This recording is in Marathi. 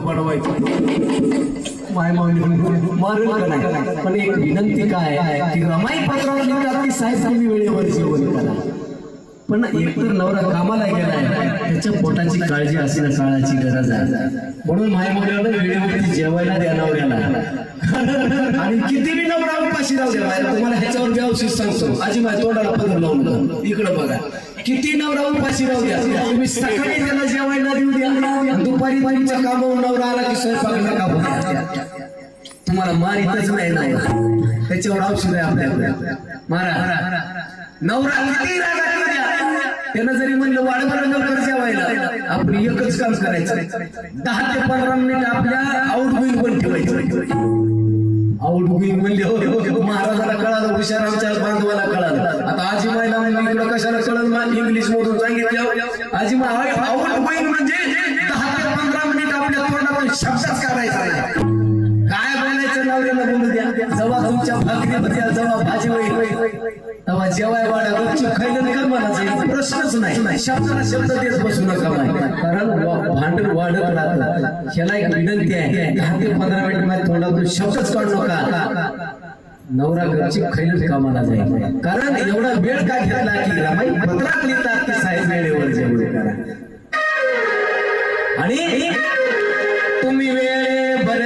पडवायचं माय मारून का नाही. पण एक विनंती काय की रमाई पत्रावर लिहितात की साहेब तुम्ही वेळेवर जेवण करा. पण एकतर नवरा कामाला गेलाय, त्याच्या पोटाची काळजी असणं काळाची गरज आहे. म्हणून माय मुलाला वेळेवरती जेवायला द्या नवऱ्याला. आणि किती बी नवरा उपाशी राहू द्या. तुम्हाला ह्याच्यावर व्यवस्थित सांगतो, आजी माझ्या तोंडाला पदर लावून इकडं बघा. किती नवरा उपाशी राहू द्या, तुम्ही सकाळी त्याला जेवायला देऊ द्या, दुपारी तुमच्या कामावर नवरा आला की स्वयंपाक नका बोला. तुम्हाला मारितच नाही, त्याच्यावर औषध आहे आपल्याकडे. मारा नवरा किती रागा देऊ द्या, त्यानं जरी म्हणलं वाढवलं लवकर जेवायला, आपण एकच काम करायचं, 10 ते 15 मिनिट आपल्या आउट गोईंग पण ठेवायचं. आउट गोईंग म्हणले महाराजाला कळालं, हुशार आमच्या बांधवाला कळालं. आता आजी मायला म्हणलं कशाला कळलं, इंग्लिश मधून सांगितलं. आजी माय आउट गोईंग म्हणजे 10 ते 15 मिनिट आपल्या तोंडातून शब्दच काढायचा. काय बोलायचं नवऱ्याला बोलू द्या. जेव्हा तुमच्या भाकरी बद्या जेव्हा भाजी होईल तेव्हा जेवाय वाढा गपचूप खायला कर म्हणायचं, प्रश्नच नाही. शब्दाला शब्द देत बसू नका, कारण भांडण वाढत राहतं. ह्याला एक विनंती आहे, 10 ते 15 मिनिट मध्ये तोंडातून शब्दच काढू नका. नवरा गपचूप खायलाच कामाला जाईल. कारण एवढा वेळ का घेतला की रमाई पत्रात लिहितात की साहेब वेळेवर जेवण करा. आणि तुम्ही वेळेवर